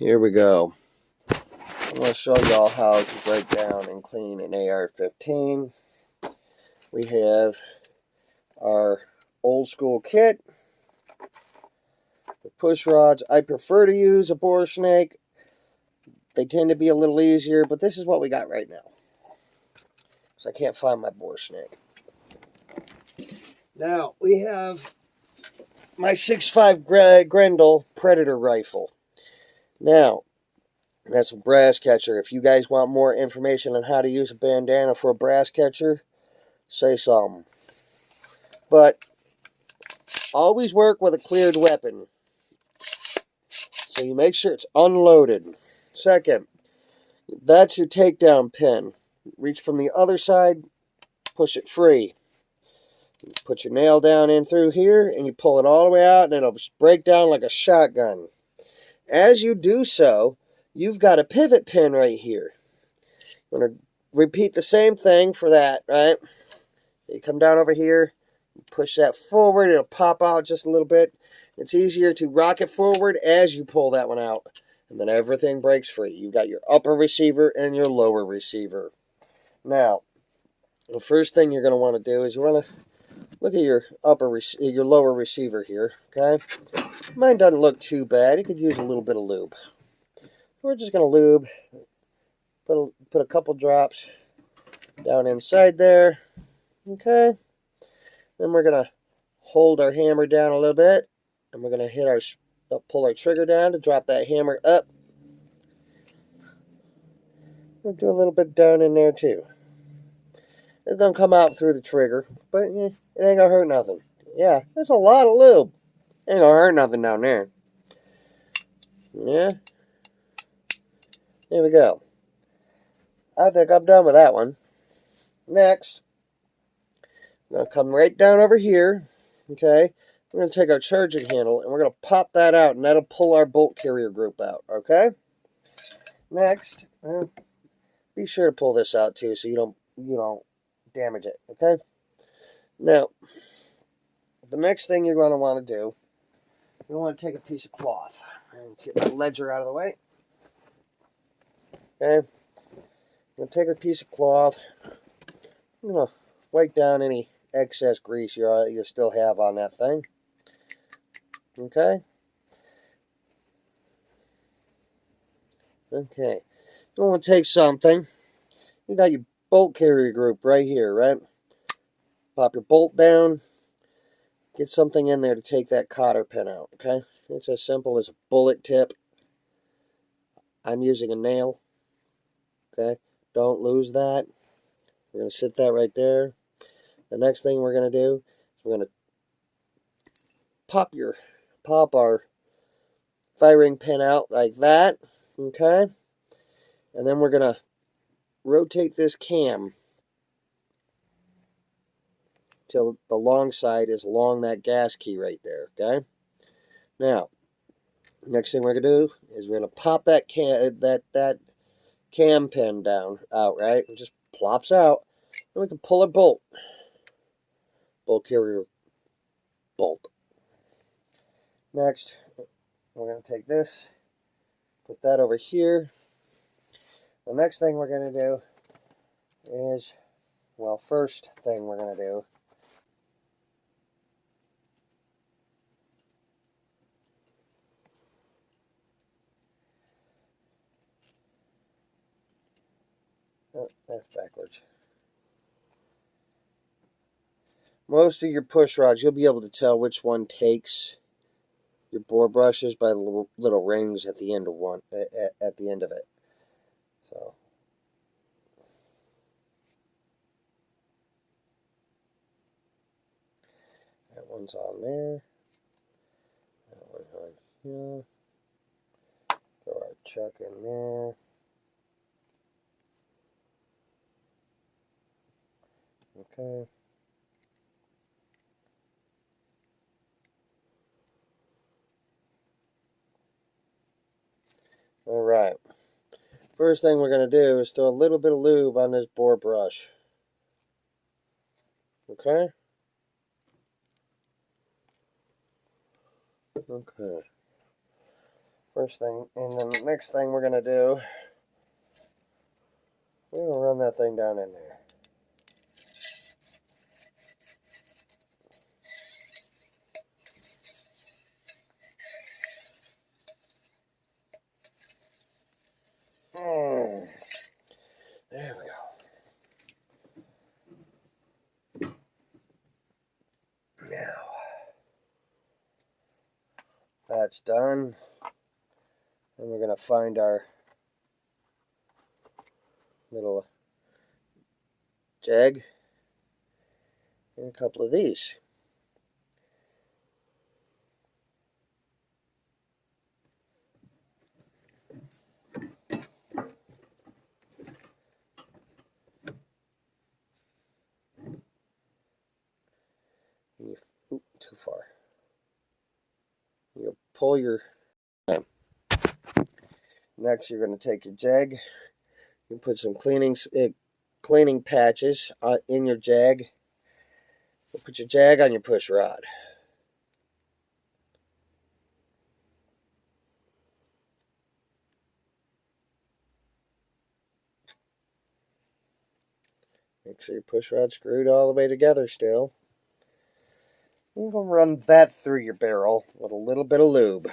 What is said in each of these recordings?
Here we go. I'm going to show y'all how to break down and clean an AR-15. We have our old school kit, the push rods. I prefer to use a bore snake. They tend to be a little easier, but this is what we got right now. So I can't find my bore snake. Now, we have my 6.5 Grendel Predator rifle. Now, that's a brass catcher. If you guys want more information on how to use a bandana for a brass catcher, say something. But always work with a cleared weapon. So you make sure it's unloaded. Second, that's your takedown pin. Reach from the other side, push it free. You put your nail down in through here, and you pull it all the way out, and it'll break down like a shotgun. As you do so, you've got a pivot pin right here. You're going to repeat the same thing for that, right? You come down over here, push that forward, it'll pop out just a little bit. It's easier to rock it forward as you pull that one out. And then everything breaks free. You've got your upper receiver and your lower receiver. Now, the first thing you're going to want to do is you want to look at your lower receiver here, okay? Mine doesn't look too bad. You could use a little bit of lube. We're just going to lube, put a couple drops down inside there, okay? Then we're going to hold our hammer down a little bit, and we're going to pull our trigger down to drop that hammer up. We'll do a little bit down in there too. It's going to come out through the trigger, but it ain't going to hurt nothing. Yeah, there's a lot of lube. Ain't going to hurt nothing down there. Yeah. There we go. I think I'm done with that one. Next, I'm going to come right down over here, okay? We're going to take our charging handle, and we're going to pop that out, and that'll pull our bolt carrier group out, okay? Next, be sure to pull this out, too, so you don't damage it, okay? Now, the next thing you're going to want to do, you want to take a piece of cloth and get the ledger out of the way. Okay? You'll take a piece of cloth. I'm going to wipe down any excess grease you still have on that thing. Okay? Okay. You want to take something. You got your bolt carrier group right here, right? Pop your bolt down. Get something in there to take that cotter pin out, okay? It's as simple as a bullet tip. I'm using a nail, okay? Don't lose that. We're going to sit that right there. The next thing we're going to do is we're going to pop our firing pin out like that, okay? And then we're going to rotate this cam till the long side is along that gas key right there, okay? Now, next thing we're going to do is we're going to pop that cam pin out, right? It just plops out. And we can pull a bolt carrier bolt. Next, we're going to take this, put that over here. The next thing we're going to do is, well, first thing we're going to do that's backwards. Most of your push rods, you'll be able to tell which one takes your bore brushes by the little rings at the end of at the end of it. So that one's on there. That one's on here. Throw our chuck in there. Okay. All right. First thing we're going to do is throw a little bit of lube on this bore brush. Okay? Okay. First thing, and then the next thing we're going to do, we're going to run that thing down in there. There we go. Now, that's done. And we're going to find our little jag and a couple of these. Too far. You'll pull your... Next, you're going to take your jag. You put some cleaning patches in your jag. You put your jag on your push rod. Make sure your push rod's screwed all the way together still. You're going to run that through your barrel with a little bit of lube.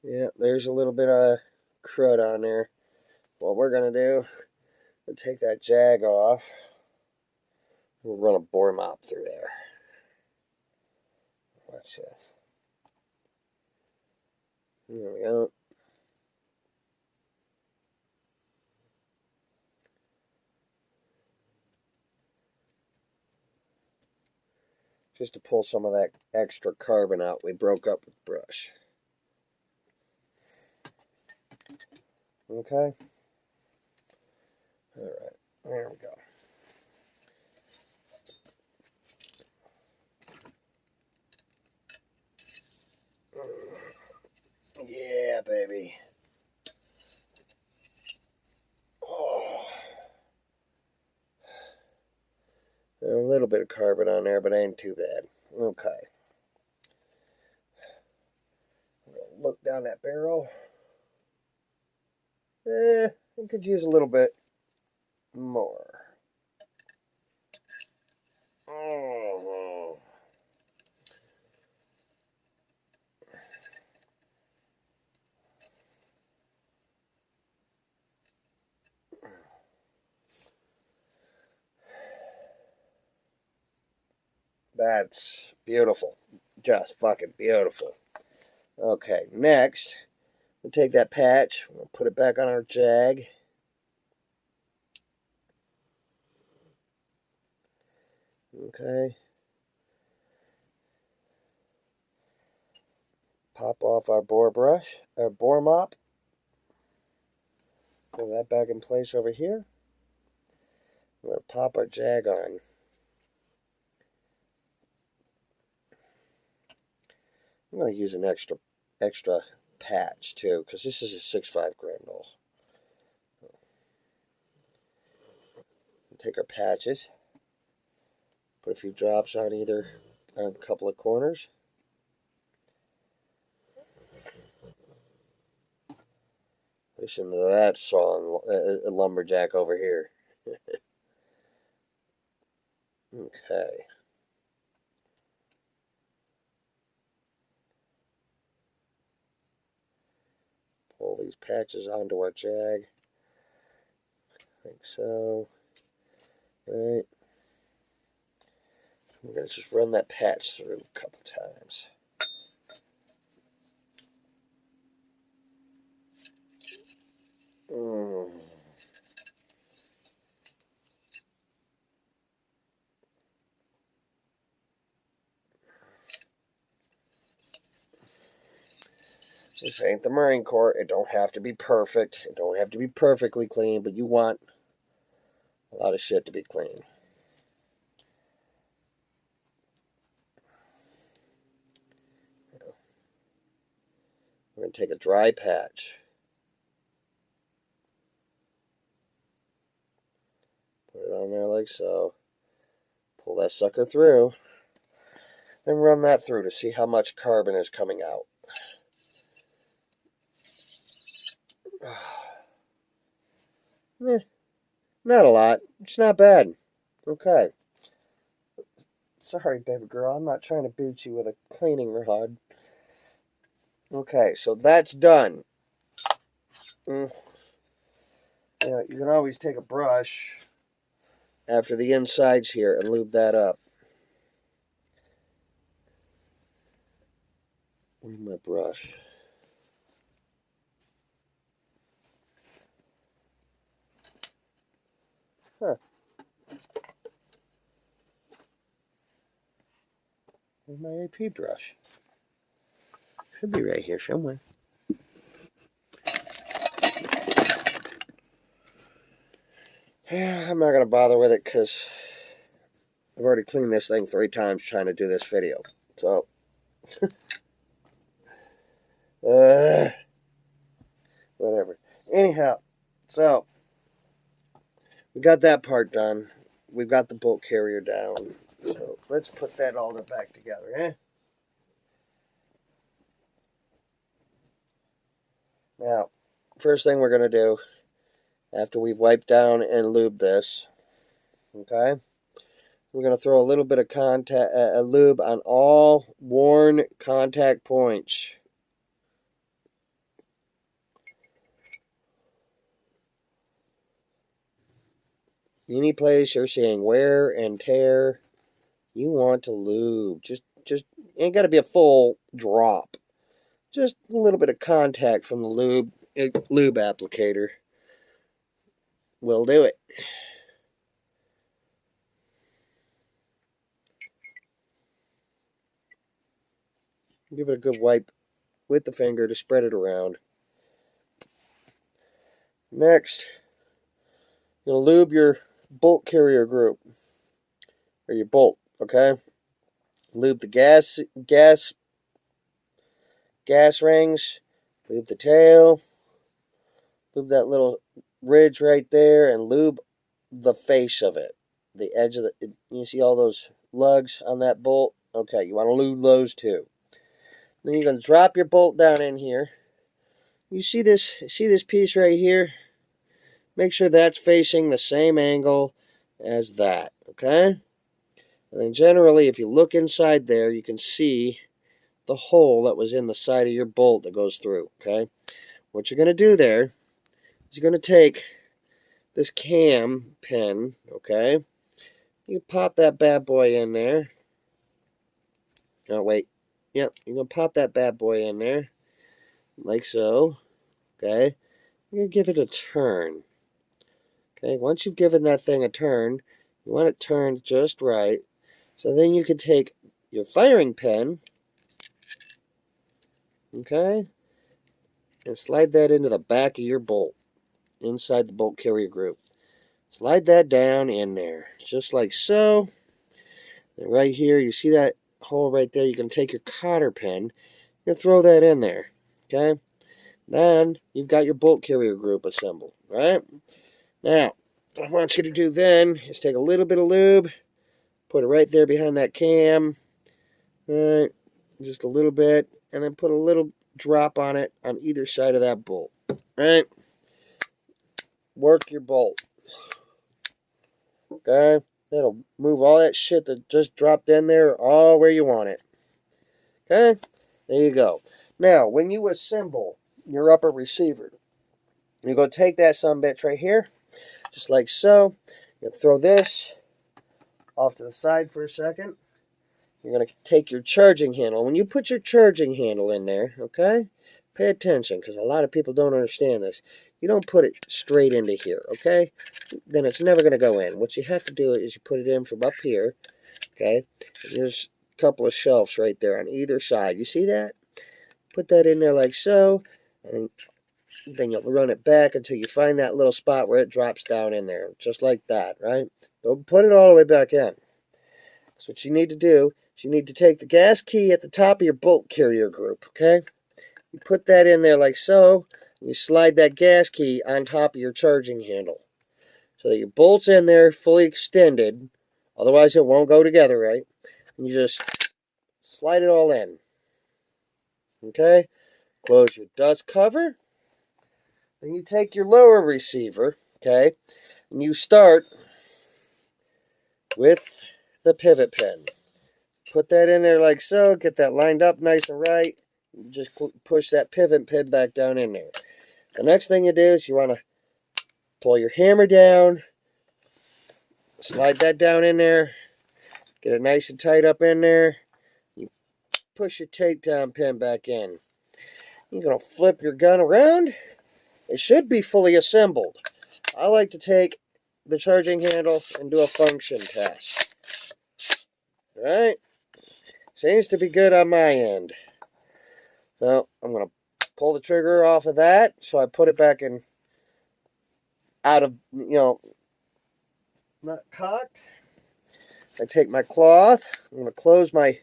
Yeah, there's a little bit of crud on there. What we're going to do, we'll take that jag off. We'll run a bore mop through there. Watch this. There we go. Just to pull some of that extra carbon out we broke up with brush. Okay. All right. There we go. Yeah, baby. Oh. A little bit of carbon on there, but ain't too bad. Okay. Look down that barrel. It could use a little bit more. Oh. That's beautiful. Just fucking beautiful. Okay, next, we'll take that patch, we'll put it back on our jag. Okay. Pop off our bore mop. Put that back in place over here. We're going to pop our jag on. I'm going to use an extra patch too, because this is a 6.5 Grendel. Take our patches, put a few drops on a couple of corners. Listen to that song, lumberjack over here. Okay. Pull these patches onto our jag. Like so. All right. We're going to just run that patch through a couple times. This ain't the Marine Corps. It don't have to be perfect. It don't have to be perfectly clean, but you want a lot of shit to be clean. We're going to take a dry patch. Put it on there like so. Pull that sucker through. Then run that through to see how much carbon is coming out. Not a lot. It's not bad. Okay. Sorry, baby girl. I'm not trying to beat you with a cleaning rod. Okay, so that's done. You can always take a brush after the insides here and lube that up. Where's my brush? Huh. Where's my AP brush? Should be right here somewhere. Yeah, I'm not going to bother with it because I've already cleaned this thing 3 times trying to do this video. So, whatever. Anyhow, so, we got that part done. We've got the bolt carrier down. So, let's put that all back together, eh? Now, first thing we're going to do, after we've wiped down and lubed this, okay, we're going to throw a little bit of lube on all worn contact points. Any place you're seeing wear and tear, you want to lube. Just ain't got to be a full drop. Just a little bit of contact from the lube applicator will do it. Give it a good wipe with the finger to spread it around. Next, you're going to lube your bolt carrier group, or your bolt, okay? Lube the gas rings, lube the tail, lube that little ridge right there, and lube the face of it. The edge of you see all those lugs on that bolt? Okay, you want to lube those too. Then you're going to drop your bolt down in here. You see this piece right here? Make sure that's facing the same angle as that, okay? And then generally, if you look inside there, you can see the hole that was in the side of your bolt that goes through, okay? What you're going to do there is you're going to take this cam pin, okay? You pop that bad boy in there. Oh, wait. Yep, you're going to pop that bad boy in there, like so, okay? You're going to give it a turn. Okay, once you've given that thing a turn, you want it turned just right. So then you can take your firing pin, okay, and slide that into the back of your bolt, inside the bolt carrier group. Slide that down in there, just like so. And right here, you see that hole right there? You can take your cotter pin and throw that in there, okay? Then you've got your bolt carrier group assembled, right? Now, what I want you to do then is take a little bit of lube, put it right there behind that cam, right, just a little bit, and then put a little drop on it on either side of that bolt, right? Work your bolt, okay? That'll move all that shit that just dropped in there all where you want it, okay? There you go. Now, when you assemble your upper receiver, you're going to take that sumbitch right here, just like so. You'll throw this off to the side for a second. You're going to take your charging handle. When you put your charging handle in there, okay, pay attention because a lot of people don't understand this. You don't put it straight into here, okay? Then it's never going to go in. What you have to do is you put it in from up here, okay? And there's a couple of shelves right there on either side. You see that? Put that in there like so, and then you'll run it back until you find that little spot where it drops down in there, just like that, right? Don't put it all the way back in. So what you need to do is you need to take the gas key at the top of your bolt carrier group, okay? You put that in there like so, and you slide that gas key on top of your charging handle so that your bolt's in there fully extended, otherwise it won't go together right. And you just slide it all in, okay? Close your dust cover. Then you take your lower receiver, okay, and you start with the pivot pin. Put that in there like so, get that lined up nice and right. You just push that pivot pin back down in there. The next thing you do is you want to pull your hammer down, slide that down in there, get it nice and tight up in there. You push your takedown pin back in. You're going to flip your gun around. It should be fully assembled. I like to take the charging handle and do a function test. Alright? Seems to be good on my end. So I'm going to pull the trigger off of that. So I put it back in out of, not cocked. I take my cloth. I'm going to close my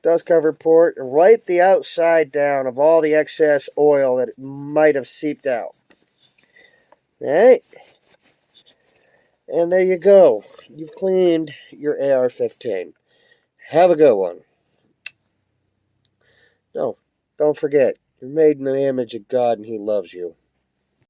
dust cover port and wipe the outside down of all the excess oil that might have seeped out. Alright? And there you go. You've cleaned your AR-15. Have a good one. No, don't forget, you're made in the image of God and He loves you.